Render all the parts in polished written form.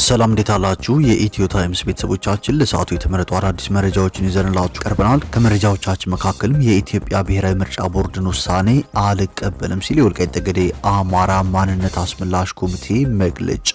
ሰላም እንዴት አላችሁ? የኢትዮ ታይምስ ቤተሰቦቻችን ለሰዓቱ የተመረጡ አዳዲስ መረጃዎችን ይዘንላችሁ ቀርበናል። ከመረጃዎቻችን መካከልም የኢትዮጵያ ብሔራዊ ምርጫ ቦርድን ውሳኔ አልቀበልም ሲል የወልቃይት ጠገዴ አማራ ማንነት አስመላሽ ኮሚቴ መግለጫ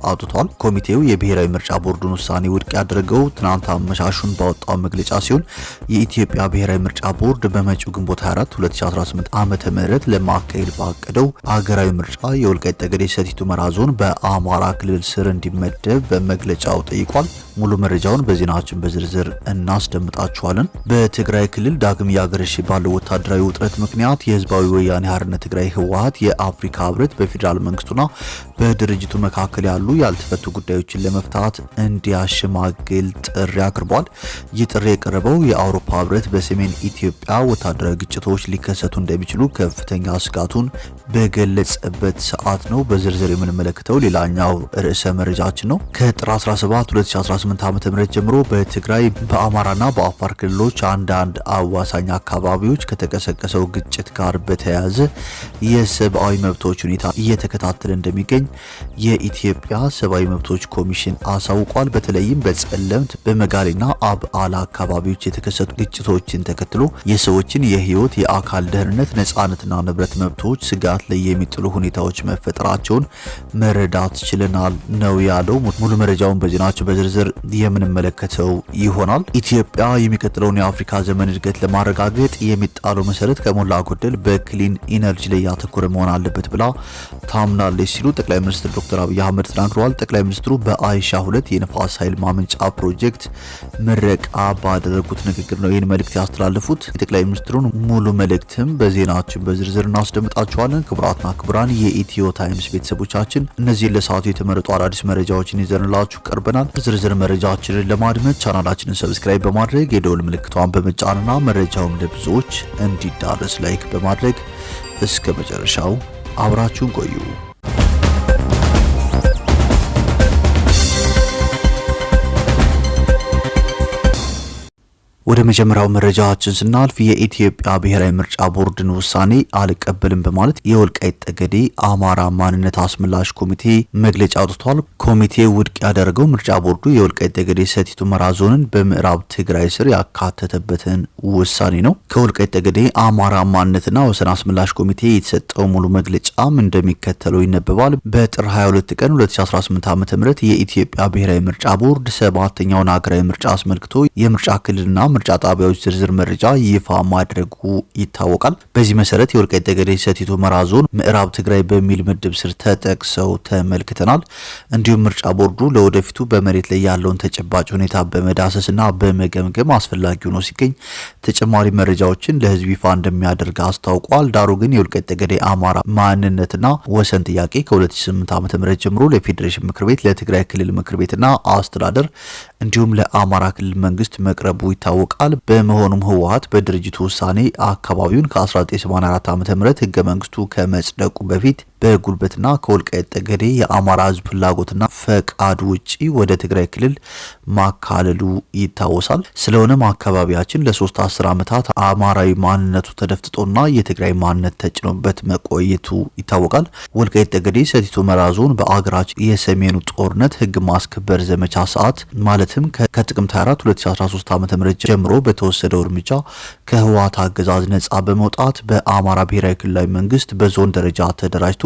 አውጥቷል። ኮሚቴው የብሔራዊ ምርጫ ቦርድን ውሳኔ ውድቅ ያደረገው ትናንት አመሻሹን ባወጣው መግለጫ ሲሆን የኢትዮጵያ ብሔራዊ ምርጫ ቦርድ በመጪው ግንቦት 24 2018 ዓመተ ምህረት ለማካሄድ ባቀደው አገራዊ ምርጫ የወልቃይት ጠገዴ ሰቲት ሁመራ ዞን በአማራ ክልል ስር እንዲመደብ በመግለጫው ጠይቋል። ሙሉ መረጃውን በዜናችን በዝርዝር እናስደምጣችኋለን። በትግራይ ክልል ዳግም ያገረሽ ባለው ወታደራዊ ውጥረት ምክንያት የህዝባዊ ወያኔ ሓርነት ትግራይ ህወሓት የአፍሪካ ህብረት በፌዴራል መንግስቱና በድርጅቱ መካከል ያሉ ያልተፈቱ ጉዳዮችን ለመፍታት እንዲያሸማግል ጥሪ አቅርቧል። ይህ ጥሪ የቀረበው የአውሮፓ ህብረት በሰሜን ኢትዮጵያ ወታደራዊ ግጭቶች ሊከሰቱ እንደሚችሉ ከፍተኛ ስጋቱን በገለጸበት ሰዓት ነው። በዝርዝር የምንመለከተው ሌላኛው ርዕሰ መረጃችን ነው። ከጥር 17 2018 ዓ.ም ጀምሮ በትግራይ በአማራና በአፋር ክልሎች አንዳንድ አዋሳኝ አካባቢዎች ከተቀሰቀሰው ግጭት ጋር በተያያዘ የሰብአዊ መብቶች ሁኔታ እየተከታተለ እንደሚገኝ የኢትዮጵያ ሰብአዊ መብቶች ኮሚሽን አሳውቋል። በተለይም በጸለምት በመጋሌና አብዓላ አካባቢዎች የተከሰቱ ግጭቶችን ተከትሎ የሰዎችን የህይወት የአካል ደህንነት ነጻነትና ንብረት መብቶች ስጋት ላይ የሚጥሉ ሁኔታዎች መፈጠራቸውን መረዳት ችለናል ነው ያለው። ሙሉ መረጃውን በዜናችን በዝርዝር የምንመለከተው ይሆናል። ኢትዮጵያ የሚቀጥለውን የአፍሪካ ዘመን እድገት ለማረጋገጥ የሚጣለው መሰረት ከሞላ ጎደል በክሊን ኢነርጂ ላይ ያተኮረ መሆን አለበት ብላ ታምናለች ሲሉ ጠቅላይ ሚኒስትር ዶክተር አብይ አህመድ ተናግረዋል። ጠቅላይ ሚኒስትሩ በአይሻ 2 የነፋስ ኃይል ማመንጫ ፕሮጀክት ምረቃ ባደረጉት ንግግር ነው ይህን መልእክት ያስተላለፉት። የጠቅላይ ሚኒስትሩን ሙሉ መልእክትም በዜናችን በዝርዝር እናስደምጣችኋለን። ክቡራትና ክቡራን የኢትዮ ታይምስ ቤተሰቦቻችን እነዚህ ለሰዓቱ የተመረጡ አዳዲስ መረጃዎችን ይዘንላችሁ ቀርበናል። ዝርዝር መረጃዎችን ለማድመጥ ቻናላችንን ሰብስክራይብ በማድረግ የደወል ምልክቷን በመጫንና መረጃውን ለብዙዎች እንዲዳረስ ላይክ በማድረግ እስከ መጨረሻው አብራችሁን ቆዩ። ወደ መጀመሪያው መረጃችን ስናልፍ የኢትዮጵያ ብሔራዊ ምርጫ ቦርድን ውሳኔ አልቀበልም በማለት የወልቃይት ጠገዴ አማራ ማንነት አስመላሽ ኮሚቴ መግለጫ አውጥቷል። ኮሚቴው ውድቅ ያደረገው ምርጫ ቦርዱ የወልቃይት ጠገዴ ሰቲት ሁመራ ዞንን በምዕራብ ትግራይ ስር ያካተተበትን ውሳኔ ነው። ከወልቃይት ጠገዴ አማራ ማንነትና ወሰን አስመላሽ ኮሚቴ የተሰጠው ሙሉ መግለጫም እንደሚከተለው ይነበባል። በጥር 22 ቀን 2018 ዓ.ም የኢትዮጵያ ብሔራዊ ምርጫ ቦርድ 7ኛውን ሀገራዊ ምርጫ አስመልክቶ የምርጫ ክልልና ምርጫ ጣቢያዎች ዝርዝር መረጃ ይፋ ማድረጉ ይታወቃል። በዚህ መሰረት የወልቃይት ጠገዴ ሰቲት ሁመራ ዞን ምዕራብ ትግራይ በሚል ምድብ ስር ተጠቅሰው ተመልክተናል። እንዲሁም ምርጫ ቦርዱ ለወደፊቱ በመሬት ላይ ያለውን ተጨባጭ ሁኔታ በመዳሰስና በመገምገም አስፈላጊ ሆኖ ሲገኝ ተጨማሪ መረጃዎችን ለህዝብ ይፋ እንደሚያደርግ አስታውቋል። ዳሩ ግን የወልቃይት ጠገዴ አማራ ማንነትና ወሰን ጥያቄ ከ2008 ዓ.ም ጀምሮ ለፌዴሬሽን ምክር ቤት፣ ለትግራይ ክልል ምክር ቤትና አስተዳደር እንዲሁም ለአማራ ክልል መንግስት መቅረቡ ይታወቃል። በመሆኑም ህወሓት በድርጅቱ ውሳኔ አካባቢውን ከ1984 ዓ.ም ህገ መንግስቱ ከመጽደቁ በፊት በጉልበትና ከወልቃይት ጠገዴ የአማራ ህዝብ ፍላጎትና ፈቃድ ውጪ ወደ ትግራይ ክልል ማካለሉ ይታወሳል። ስለሆነም አካባቢያችን ለሶስት 10 ዓመታት አማራዊ ማንነቱ ተደፍጥጦና የትግራይ ማንነት ተጭኖበት መቆየቱ ይታወቃል። ወልቃይት ጠገዴ ሰቲት ሁመራ ዞን በአገራችን የሰሜኑ ጦርነት ህግ ማስከበር ዘመቻ ሰዓት ማለትም ከጥቅምት 24 2013 ዓ.ም ጀምሮ በተወሰደው እርምጃ ከህወሓት አገዛዝ ነጻ በመውጣት በአማራ ብሔራዊ ክልላዊ መንግስት በዞን ደረጃ ተደራጅቶ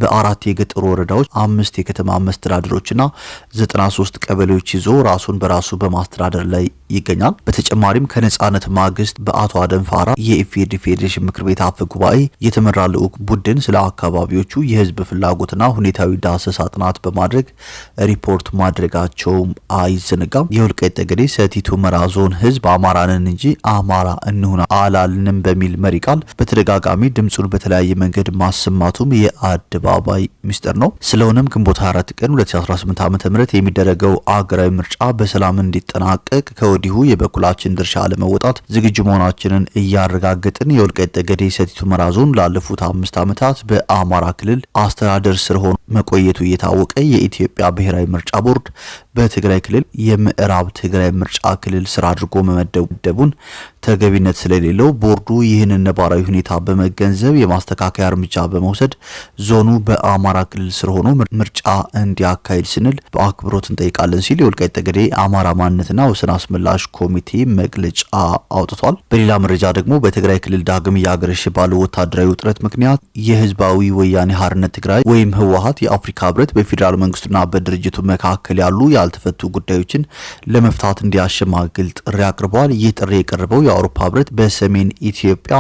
በአራት የገጠር ወረዳዎች 5 የከተማ መስተዳድሮችና 93 ቀበሌዎች ይዞ ራሱን በራሱ በማስተዳደር ላይ ይገኛል። በተጨማሪም ከነጻነት ማግስት በአቶ አደንፋራ የኢፌዴሪ ፌዴሬሽን ምክር ቤት አፈ ጉባኤ የተመራ ልዑክ ቡድን ስለ አካባቢዎቹ የህዝብ ፍላጎትና ሁኔታዊ ዳሰሳ ጥናት በማድረግ ሪፖርት ማድረጋቸው አይዘነጋም። የወልቃይት ጠገዴ ሰቲት ሁመራ ዞን ህዝብ አማራንን እንጂ አማራ እንሁን አላልንም በሚል መሪ ቃል በተደጋጋሚ ድምጹን በተለያየ መንገድ ማሰማቱም የአደባባይ ሚስጥር ነው። ስለሆነም ግንቦት 24 ቀን 2018 ዓ.ም የሚደረገው አገራዊ ምርጫ በሰላም እንዲጠናቀቅ ከወዲሁ ከወዲሁ የበኩላችን ድርሻ ለመወጣት ዝግጁ መሆናችንን እያረጋገጥን የወልቃይት ጠገዴ ሰቲት ሁመራ ዞን ላለፉት 5 ዓመታት በአማራ ክልል አስተዳደር ስር ሆኖ መቆየቱ እየታወቀ የኢትዮጵያ ብሔራዊ ምርጫ ቦርድ በትግራይ ክልል የምዕራብ ትግራይ ምርጫ ክልል ስራ አድርጎ መመደቡን ተገቢነት ስለሌለው ቦርዱ ይህንን ነባራዊ ሁኔታ በመገንዘብ የማስተካከያ እርምጃ በመውሰድ ዞኑ በአማራ ክልል ስር ሆኖ ምርጫ እንዲያካሂድ ስንል በአክብሮት እንጠይቃለን ሲል የወልቃይት ጠገዴ አማራ ማንነትና ወሰን አስመላሽ ኮሚቴ መግለጫ አውጥቷል። በሌላ መረጃ ደግሞ በትግራይ ክልል ዳግም እያገረሸ ባለው ወታደራዊ ውጥረት ምክንያት የህዝባዊ ወያኔ ሓርነት ትግራይ ወይም ህወሓት የአፍሪካ ህብረት በፌዴራል መንግስቱና በድርጅቱ መካከል ያሉ ያልተፈቱ ጉዳዮችን ለመፍታት እንዲያሸማግል ጥሪ አቅርበዋል። ይህ ጥሪ የቀረበው የአውሮፓ ህብረት በሰሜን ኢትዮጵያ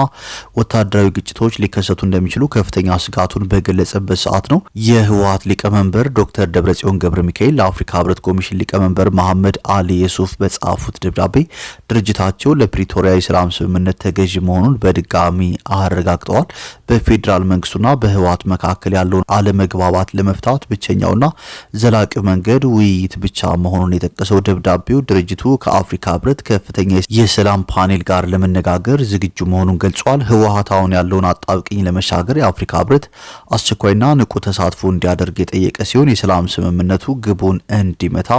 ወታደራዊ ግጭቶች ሊከሰቱ እንደሚችሉ ከፍተኛ ስጋቱን በገለጸበት ሰዓት ነው። የህወሓት ሊቀመንበር ዶክተር ደብረጽዮን ገብረ ሚካኤል ለአፍሪካ ህብረት ኮሚሽን ሊቀመንበር መሐመድ አሊ የሱፍ በጻፉት ደብዳቤ ድርጅታቸው ለፕሪቶሪያ የሰላም ስምምነት ተገዥ መሆኑን በድጋሚ አረጋግጠዋል። በፌዴራል መንግስቱና በህወሓት መካከል ያለውን አለመግባባት ለመፍታት ብቸኛውና ዘላቂ መንገድ ውይይት ብቻ መሆኑን የጠቀሰው ደብዳቤው ድርጅቱ ከአፍሪካ ህብረት ከፍተኛ የሰላም ፓኔል ጋር ለመነጋገር ዝግጁ መሆኑን ገልጿል። ህወሓት አሁን ያለውን አጣብቂኝ ለመሻገር የአፍሪካ ህብረት አስቸኳይና ንቁ ተሳትፎ እንዲያደርግ የጠየቀ ሲሆን የሰላም ስምምነቱ ግቡን እንዲመታ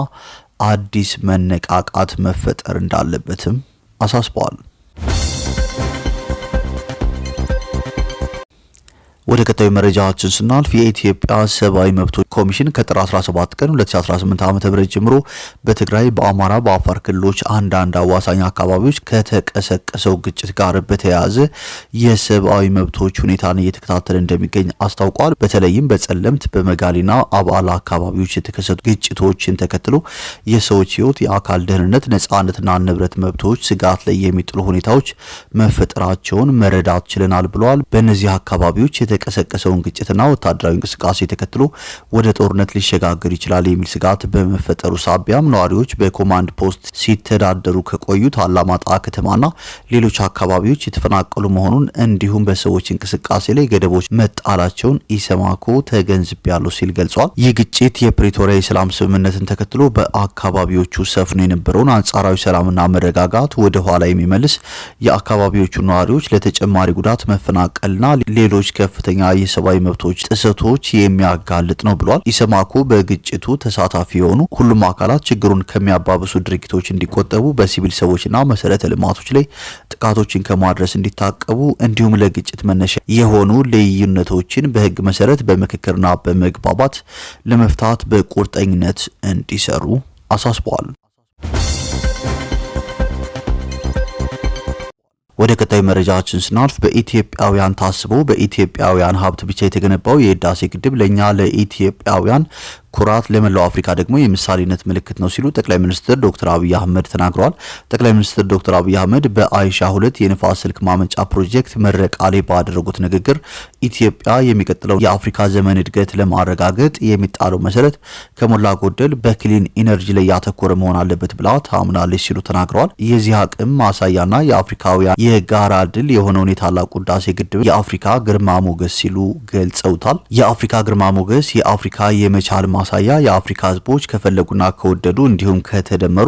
አዲስ መነቃቃት መፈጠር እንዳለበትም አሳስበዋል። ወደ ቀጣዩ መረጃችን ስናልፍ የኢትዮጵያ ሰብአዊ መብቶች ኮሚሽን ከጥር 17 ቀን 2018 ዓ.ም ጀምሮ በትግራይ፣ በአማራ፣ በአፋር ክልሎች አንዳንድ አዋሳኝ አካባቢዎች ከተቀሰቀሰው ግጭት ጋር በተያያዘ የሰብአዊ መብቶች ሁኔታን እየተከታተለ እንደሚገኝ አስታውቋል። በተለይም በጸለምት፣ በመጋሊና አባላ አካባቢዎች የተከሰቱ ግጭቶችን ተከትሎ የሰዎች ህይወት፣ የአካል ደህንነት፣ ነጻነትና ንብረት መብቶች ስጋት ላይ የሚጥሉ ሁኔታዎች መፈጠራቸውን መረዳት ችለናል ብለዋል። በእነዚህ አካባቢዎች የተቀሰቀሰውን ግጭትና ወታደራዊ እንቅስቃሴ ተከትሎ ወደ ጦርነት ሊሸጋገር ይችላል የሚል ስጋት በመፈጠሩ ሳቢያም ነዋሪዎች በኮማንድ ፖስት ሲተዳደሩ ከቆዩት አላማጣ ከተማና ሌሎች አካባቢዎች የተፈናቀሉ መሆኑን እንዲሁም በሰዎች እንቅስቃሴ ላይ ገደቦች መጣላቸውን ኢሰማኮ ተገንዝቤያለሁ ሲል ገልጿል። ይህ ግጭት የፕሪቶሪያ የሰላም ስምምነትን ተከትሎ በአካባቢዎቹ ሰፍኖ የነበረውን አንጻራዊ ሰላምና መረጋጋት ወደ ኋላ የሚመልስ የአካባቢዎቹ ነዋሪዎች ለተጨማሪ ጉዳት መፈናቀልና ሌሎች ከፍተኛ የሰብአዊ መብቶች ጥሰቶች የሚያጋልጥ ነው ብሏል። ኢሰማኮ በግጭቱ ተሳታፊ የሆኑ ሁሉም አካላት ችግሩን ከሚያባብሱ ድርጊቶች እንዲቆጠቡ፣ በሲቪል ሰዎችና መሰረተ ልማቶች ላይ ጥቃቶችን ከማድረስ እንዲታቀቡ እንዲሁም ለግጭት መነሻ የሆኑ ልዩነቶችን በህግ መሰረት በምክክርና በመግባባት ለመፍታት በቁርጠኝነት እንዲሰሩ አሳስበዋል። ወደ ቀጣዩ መረጃችን ስናልፍ በኢትዮጵያውያን ታስቦ በኢትዮጵያውያን ሀብት ብቻ የተገነባው የህዳሴ ግድብ ለኛ ለኢትዮጵያውያን ኩራት ለመላው አፍሪካ ደግሞ የምሳሌነት ምልክት ነው ሲሉ ጠቅላይ ሚኒስትር ዶክተር አብይ አህመድ ተናግረዋል። ጠቅላይ ሚኒስትር ዶክተር አብይ አህመድ በአይሻ 2 የንፋስ ስልክ ማመንጫ ፕሮጀክት ምረቃ ላይ ባደረጉት ንግግር ኢትዮጵያ የሚቀጥለው የአፍሪካ ዘመን እድገት ለማረጋገጥ የሚጣለው መሰረት ከሞላ ጎደል በክሊን ኢነርጂ ላይ ያተኮረ መሆን አለበት ብላ ታምናለች ሲሉ ተናግረዋል። የዚህ አቅም ማሳያና የአፍሪካውያን የጋራ ድል የሆነውን የታላቁ ህዳሴ ግድብ የአፍሪካ ግርማ ሞገስ ሲሉ ገልጸውታል። የአፍሪካ ግርማ ሞገስ የአፍሪካ የመቻል ማሳያ የአፍሪካ ህዝቦች ከፈለጉና ከወደዱ እንዲሁም ከተደመሩ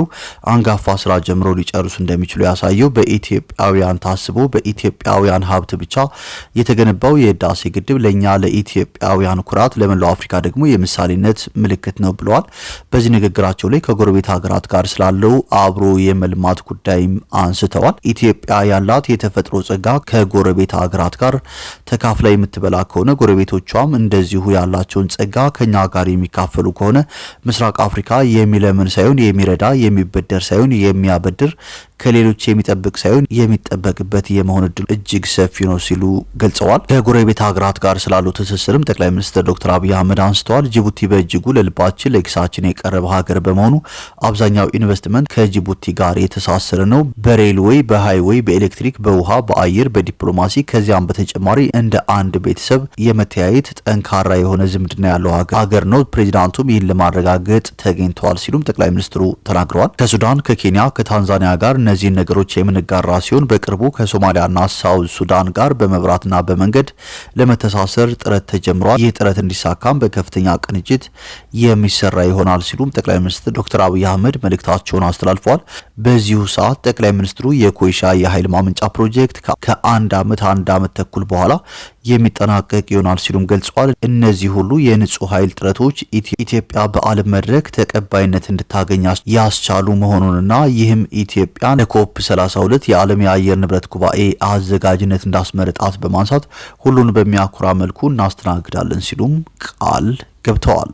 አንጋፋ ስራ ጀምሮ ሊጨርሱ እንደሚችሉ ያሳየው በኢትዮጵያውያን ታስቦ በኢትዮጵያውያን ሀብት ብቻ የተገነባው የህዳሴ ግድብ ለኛ ለኢትዮጵያውያን ኩራት ለመላው አፍሪካ ደግሞ የምሳሌነት ምልክት ነው ብለዋል። በዚህ ንግግራቸው ላይ ከጎረቤት ሀገራት ጋር ስላለው አብሮ የመልማት ጉዳይም አንስተዋል። ኢትዮጵያ ያላት የተፈጥሮ ጸጋ ከጎረቤት ሀገራት ጋር ተካፍላ የምትበላ ከሆነ ጎረቤቶቿም እንደዚሁ ያላቸውን ጸጋ ከኛ ጋር የሚካፈሉ ከሆነ ምስራቅ አፍሪካ የሚለምን ሳይሆን የሚረዳ፣ የሚበደር ሳይሆን የሚያበድር፣ ከሌሎች የሚጠብቅ ሳይሆን የሚጠበቅበት የመሆን እድል እጅግ ሰፊ ነው ሲሉ ገልጸዋል። ከጎረቤት ሀገራት ጋር ስላለው ትስስርም ጠቅላይ ሚኒስትር ዶክተር አብይ አህመድ አንስተዋል። ጅቡቲ በእጅጉ ለልባችን ለኪሳችን የቀረበ ሀገር በመሆኑ አብዛኛው ኢንቨስትመንት ከጅቡቲ ጋር የተሳሰረ ነው። በሬልዌይ፣ በሃይዌይ፣ በኤሌክትሪክ፣ በውሃ፣ በአየር፣ በዲፕሎማሲ ከዚያም በተጨማሪ እንደ አንድ ቤተሰብ የመተያየት ጠንካራ የሆነ ዝምድና ያለው ሀገር ነው። ፕሬዚዳንቱም ይህን ለማረጋገጥ ተገኝተዋል ሲሉም ጠቅላይ ሚኒስትሩ ተናግረዋል። ከሱዳን፣ ከኬንያ፣ ከታንዛኒያ ጋር እነዚህ ነገሮች የምንጋራ ሲሆን በቅርቡ ከሶማሊያና ሳውዝ ሱዳን ጋር በመብራትና በመንገድ ለመተሳሰር ጥረት ተጀምሯል። ይህ ጥረት እንዲሳካም በከፍተኛ ቅንጅት የሚሰራ ይሆናል ሲሉም ጠቅላይ ሚኒስትር ዶክተር አብይ አህመድ መልእክታቸውን አስተላልፈዋል። በዚሁ ሰዓት ጠቅላይ ሚኒስትሩ የኮይሻ የኃይል ማመንጫ ፕሮጀክት ከአንድ ዓመት ተኩል በኋላ የሚጠናቀቅ ይሆናል ሲሉም ገልጸዋል። እነዚህ ሁሉ የንጹህ ኃይል ጥረቶች ኢትዮጵያ በዓለም መድረክ ተቀባይነት እንድታገኝ ያስቻሉ መሆኑንና ይህም ኢትዮጵያ ለኮፕ 32 የዓለም የአየር ንብረት ጉባኤ አዘጋጅነት እንዳስመረጣት በማንሳት ሁሉን በሚያኮራ መልኩ እናስተናግዳለን ሲሉም ቃል ገብተዋል።